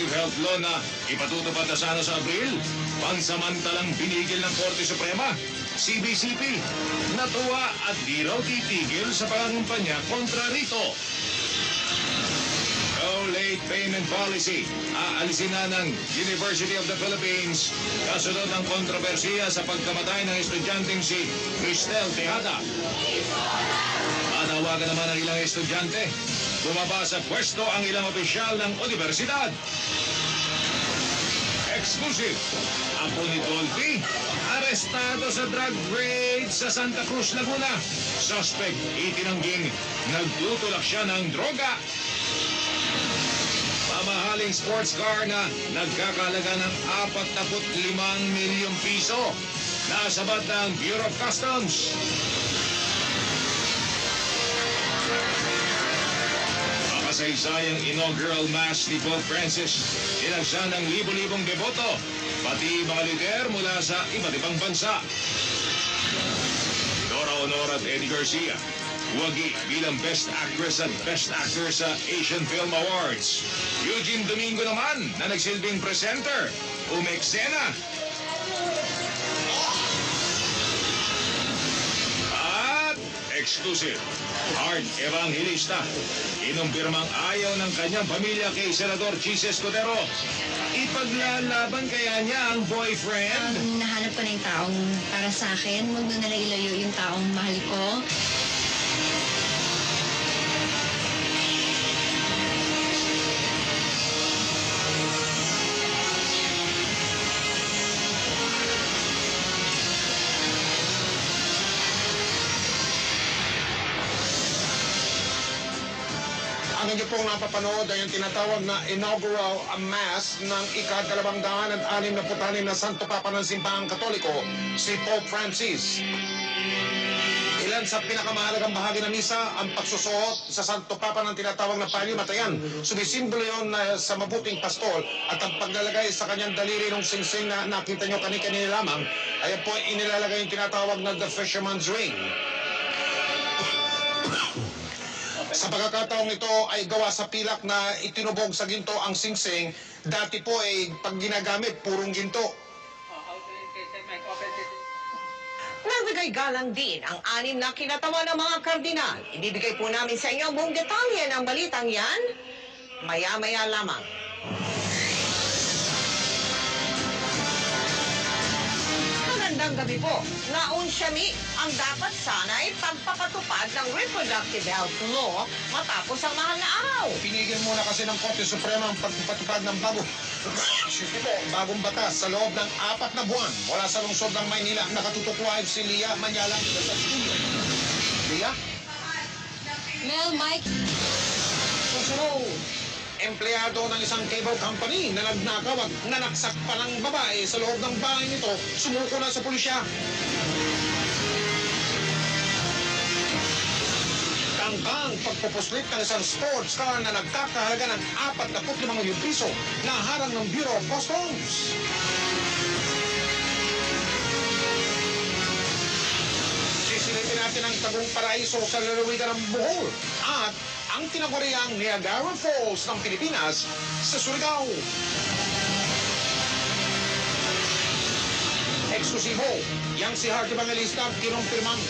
Reproductive Health Law na ipatutupad na sana sa Abril, pansamantalang binigil ng Korte Suprema. CBCP, natuwa at di raw titigil sa pangangampanya kontra rito. No late payment policy. Aalisin na ng University of the Philippines kasunod ng kontrobersiya sa pagkamatay ng estudyanteng si Cristel Tejada. Manawagan naman ang ilang estudyante. Bumaba sa pwesto ang ilang opisyal ng universidad. Exclusive. Apo ni Dolphy, arestado sa drug raid sa Santa Cruz, Laguna. Suspect, itinangging nagtutulak siya ng droga. Mamahaling sports car na nagkakalaga ng 45 milyong piso. Nasabat ng Bureau of Customs. Makasaysayang inaugural mass ni Pope Francis. Inagsa ng libo-libong deboto, pati mga lider mula sa iba't ibang bansa. Dora Honor at Eddie Garcia, wagi bilang Best Actress at Best Actor sa Asian Film Awards. Eugene Domingo naman na nagsilbing presenter, umeksena. At exclusive, Art Evangelista, inumpirmang ayaw ng kanyang pamilya kay Senador Chis Escudero. Ipaglalaban kaya niya ang boyfriend? Nahanap ko na yung taong para sa akin. Huwag mo nalang ilayo yung taong mahal ko. Ang inyo pong napapanood ay yung tinatawag na inaugural mass ng ika-266 na Santo Papa ng Simbahang Katoliko, si Pope Francis. Ilan sa pinakamahalagang bahagi ng misa ang pagsusuot sa Santo Papa ng tinatawag na palimatayan. Sumisimbolo yun sa mabuting pastol at ang paglalagay sa kanyang daliri ng singsing na nakita nyo kanina lamang, ay po inilalagay yung tinatawag na the fisherman's ring. Sa pagkakataong ito ay gawa sa pilak na itinubog sa ginto ang singsing. Dati po ay pag ginagamit, purong ginto. Nagbigay galang din ang 6 na kinatawa ng mga kardinal. Ibibigay po namin sa inyo ang buong detalye ng balitang yan, maya-maya lamang. Magandang gabi po. Naunsyami ang dapat sana'y pagpapatupad ng Reproductive Health Law matapos ang mahal na araw. Pinigil muna kasi ng Korte Suprema ang pagpapatupad ng bagong batas sa loob ng 4 na buwan. Mula sa lungsod ng Maynila, nakatutok live si Lia Manyalang sa studio. Lia? Mel, Mike. Susunod, empleyado ng isang cable company na nagnakaw at nanaksak pa ng babae sa loob ng bahay nito, sumuko na sa pulisya. Tangkang pagpupuslit ng isang sports car na nagkakahalaga ng 45 milyong piso na harang ng Bureau of Customs. Sisilipin natin ang Tagong Paraiso sa lalawigan ng Bohol at ang tinaguriang Niagara Falls ng Pilipinas sa Surigao. Eksklusibo, yang si Heart Evangelista kinumpirmang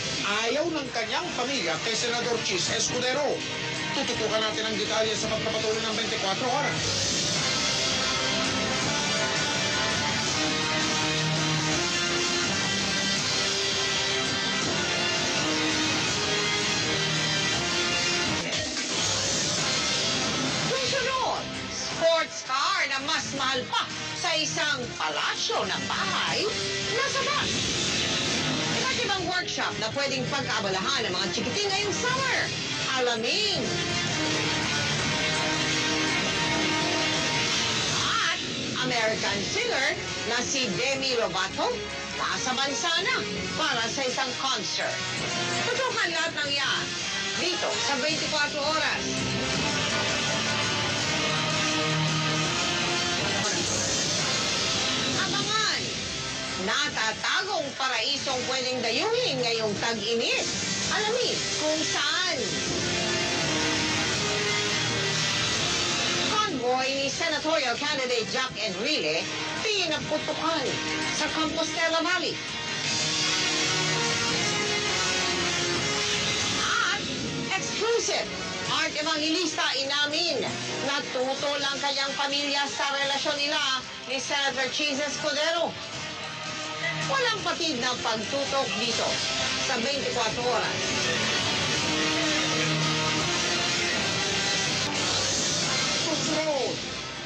ayaw ng kanyang pamilya kay Senador Chis Escudero. Tututukan natin ang detalye sa pagpapatuloy ng 24 oras. Susunod, sports car na mas mahal pa sa isang palasyo ng bahay nasa bus. Iba't ibang workshop na pwedeng pagkaabalahan ng mga chikiting ngayong summer. Alamin. At American singer na si Demi Lovato nasa bansa na para sa isang concert. Tutukan lahat ng yan dito sa 24 oras. Abangan, natatagong paraisong pwedeng dayuhin ngayong tag-init. Alamin kung saan. Convoy ni senatorial candidate Jack Enrile pinaputukan sa Compostela Valley. At exclusive, Art Evangelista inamin na tutol ang kanyang pamilya sa relasyon nila ni Senator Chis Escudero. Walang patid na pagtutok dito sa 24 oras. Susunod,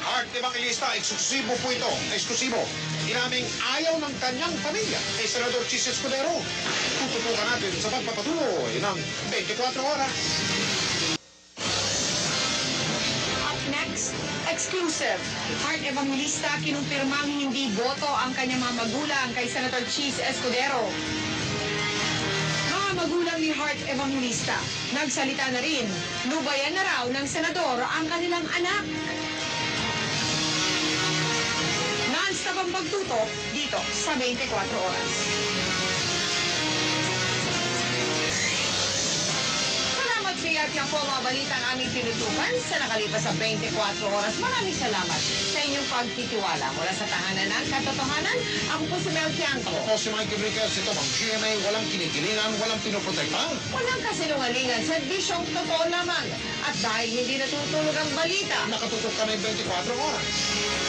Art Evangelista, eksklusibo po ito. Eksklusibo. Inaming ayaw ng kanyang pamilya kay Senador Chis Escudero. Tututukan natin sa pagpapatuloy ng 24 oras. Up next, exclusive. Art Evangelista kinumpirmang hindi boto ang kanyang mga magulang kay Senator Chis Escudero. Mga magulang ni Art Evangelista, nagsalita na rin, lubayan na raw ng senador ang kanilang anak. Non-stop ang pagtutok dito sa 24 oras. At yan po mga balitang aming pinutukan sa nakalipas sa 24 oras. Maraming salamat sa inyong pagtitiwala. Mula sa tahanan ng katotohanan, ako po si Mel Tiangco. Ako si Mike Enriquez. Ito ang GMA. Walang kinikilingan, walang pinoprotektahan. Walang kasinungalingan, serbisyong totoo lamang. At dahil hindi natutulog ang balita, Nakatutok kami 24 oras.